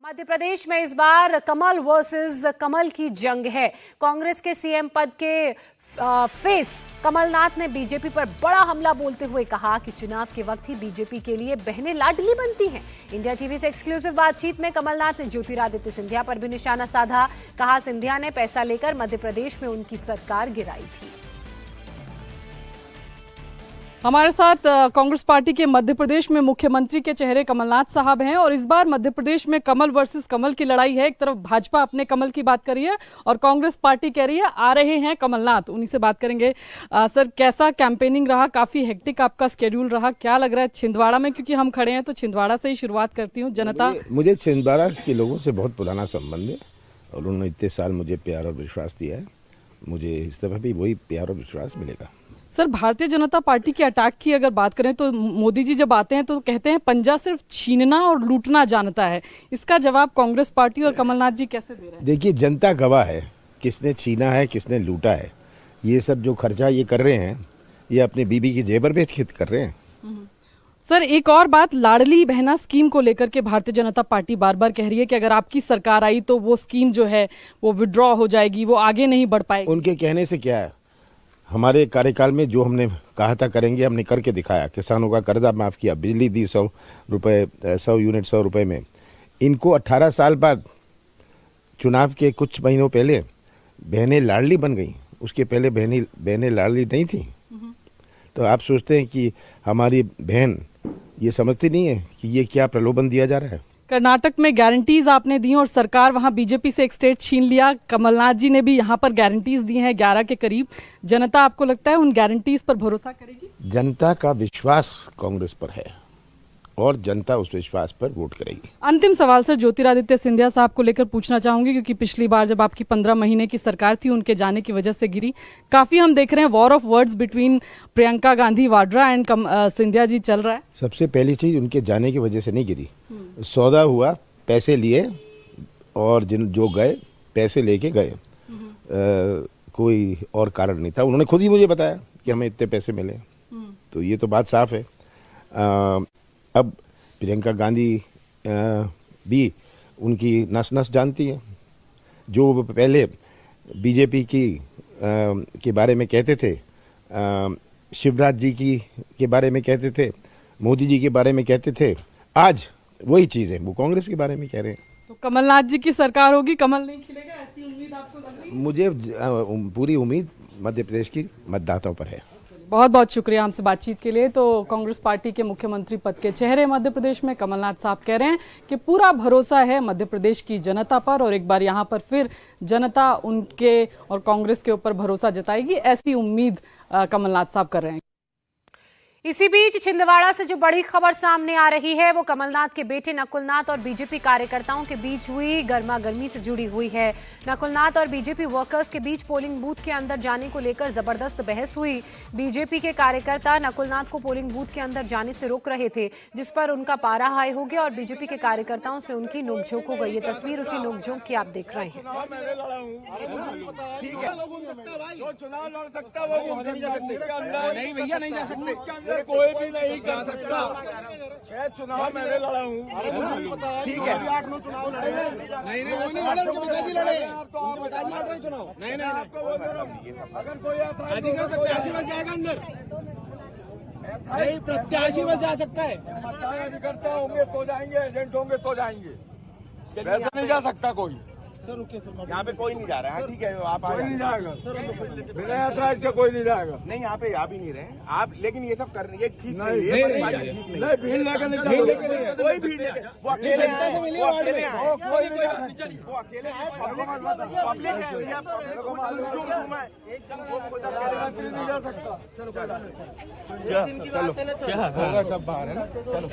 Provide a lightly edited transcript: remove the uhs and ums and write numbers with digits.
मध्य प्रदेश में इस बार कमल वर्सेस कमल की जंग है। कांग्रेस के सीएम पद के फेस कमलनाथ ने बीजेपी पर बड़ा हमला बोलते हुए कहा कि चुनाव के वक्त ही बीजेपी के लिए बहनें लाडली बनती हैं। इंडिया टीवी से एक्सक्लूसिव बातचीत में कमलनाथ ने ज्योतिरादित्य सिंधिया पर भी निशाना साधा। कहा सिंधिया ने पैसा लेकर मध्य प्रदेश में उनकी सरकार गिराई थी। हमारे साथ कांग्रेस पार्टी के मध्य प्रदेश में मुख्यमंत्री के चेहरे कमलनाथ साहब हैं और इस बार मध्य प्रदेश में कमल वर्सेस कमल की लड़ाई है। एक तरफ भाजपा अपने कमल की बात कर रही है और कांग्रेस पार्टी कह रही है आ रहे हैं कमलनाथ, उन्हीं से बात करेंगे। सर, कैसा कैंपेनिंग रहा? काफी हेक्टिक आपका स्केड्यूल रहा, क्या लग रहा है छिंदवाड़ा में? क्योंकि हम खड़े हैं तो छिंदवाड़ा से ही शुरुआत करती हूँ। जनता मुझे छिंदवाड़ा के लोगों से बहुत पुराना संबंध है और उन्होंने इतने साल मुझे प्यार और विश्वास दिया है। मुझे इस दफा भी वही प्यार और विश्वास मिलेगा। सर, भारतीय जनता पार्टी के अटैक की अगर बात करें तो मोदी जी जब आते हैं तो कहते हैं पंजा सिर्फ छीनना और लूटना जानता है। इसका जवाब कांग्रेस पार्टी और कमलनाथ जी कैसे दे रहे हैं? देखिए, जनता गवाह है, किसने छीना है किसने लूटा है। ये सब जो खर्चा ये कर रहे हैं ये अपने बीबी की जेबर बेच के कर रहे हैं। सर, एक और बात, लाडली बहना स्कीम को लेकर के भारतीय जनता पार्टी बार बार कह रही है कि अगर आपकी सरकार आई तो वो स्कीम जो है वो विड्रॉ हो जाएगी, वो आगे नहीं बढ़ पाएगी। उनके कहने से क्या है, हमारे कार्यकाल में जो हमने कहा था करेंगे हमने करके दिखाया। किसानों का कर्जा माफ किया, बिजली दी 100 यूनिट 100 रुपए में। इनको 18 साल बाद चुनाव के कुछ महीनों पहले बहनें लाडली बन गई, उसके पहले बहनें लाडली नहीं थी। तो आप सोचते हैं कि हमारी बहन ये समझती नहीं है कि ये क्या प्रलोभन दिया जा रहा है। कर्नाटक में गारंटीज आपने दी और सरकार वहां बीजेपी से एक स्टेट छीन लिया। कमलनाथ जी ने भी यहां पर गारंटीज दी हैं 11 के करीब। जनता, आपको लगता है उन गारंटीज पर भरोसा करेगी? जनता का विश्वास कांग्रेस पर है और जनता उस विश्वास पर वोट करेगी। अंतिम सवाल सर, ज्योतिरादित्य सिंधिया साहब को लेकर पूछना चाहूंगी क्योंकि पिछली बार जब आपकी 15 महीने की सरकार थी उनके जाने की वजह से गिरी। काफी हम देख रहे हैं war of words between Priyanka Gandhi Vadra and Scindia ji चल रहा है। सबसे पहली चीज उनके जाने की वजह से नहीं गिरी, सौदा हुआ, पैसे लिए और जो गए पैसे लेके गए, कोई और कारण नहीं था। उन्होंने खुद ही मुझे बताया कि हमें इतने पैसे मिले, तो ये तो बात साफ है। अब प्रियंका गांधी भी उनकी नस नस जानती है। जो पहले बीजेपी के बारे में कहते थे, शिवराज जी के बारे में कहते थे, मोदी जी के बारे में कहते थे, आज वही चीज़ है वो कांग्रेस के बारे में कह रहे हैं। तो कमलनाथ जी की सरकार होगी, कमल नहीं खिलेगा, ऐसी उम्मीद आपको लग रही है? मुझे पूरी उम्मीद मध्य प्रदेश की मतदाताओं पर है। बहुत बहुत शुक्रिया हमसे बातचीत के लिए। तो कांग्रेस पार्टी के मुख्यमंत्री पद के चेहरे मध्य प्रदेश में कमलनाथ साहब कह रहे हैं कि पूरा भरोसा है मध्य प्रदेश की जनता पर और एक बार यहां पर फिर जनता उनके और कांग्रेस के ऊपर भरोसा जताएगी, ऐसी उम्मीद कमलनाथ साहब कर रहे हैं। इसी बीच छिंदवाड़ा से जो बड़ी खबर सामने आ रही है वो कमलनाथ के बेटे नकुलनाथ और बीजेपी कार्यकर्ताओं के बीच हुई गर्मागर्मी से जुड़ी हुई है। नकुलनाथ और बीजेपी वर्कर्स के बीच पोलिंग बूथ के अंदर जाने को लेकर जबरदस्त बहस हुई। बीजेपी के कार्यकर्ता नकुलनाथ को पोलिंग बूथ के अंदर जाने से रोक रहे थे, जिस पर उनका पारा हाई हो गया और बीजेपी के कार्यकर्ताओं से उनकी नोकझोंक हो गई। ये तस्वीर उसी नोकझोंक की आप देख रहे हैं। नहीं भैया, नहीं जा सकते, कोई भी नहीं कर सकता। चुनाव मैंने लड़ा हूँ, ठीक है। नहीं नहीं, वो नहीं लड़े, उनके पिताजी लड़े, उनके पिताजी लड़ रहे चुनाव। नहीं नहीं, अगर कोई अधिकार प्रत्याशी बस जाएगा अंदर, नहीं प्रत्याशी बस जा सकता है। कार्यकर्ता होंगे तो जाएंगे, एजेंट होंगे तो जाएंगे, वैसे नहीं जा सकता कोई। सर रुकिए सर, यहाँ पे कोई नहीं जा रहा है, ठीक है, आप कोई नहीं जाएगा बिना ऐतराज के, कोई नहीं जाएगा। नहीं, यहाँ पे आप ही नहीं रहे आप, लेकिन ये सब कर रहे हैं ठीक नहीं, भीड़ लेकर नहीं चलो, कोई भीड़ लेकर, वो अकेले से मिले, वो अकेले पब्लिक है भैया, नहीं जा सकता। चलो क्या होगा, सब बाहर है ना, चलो।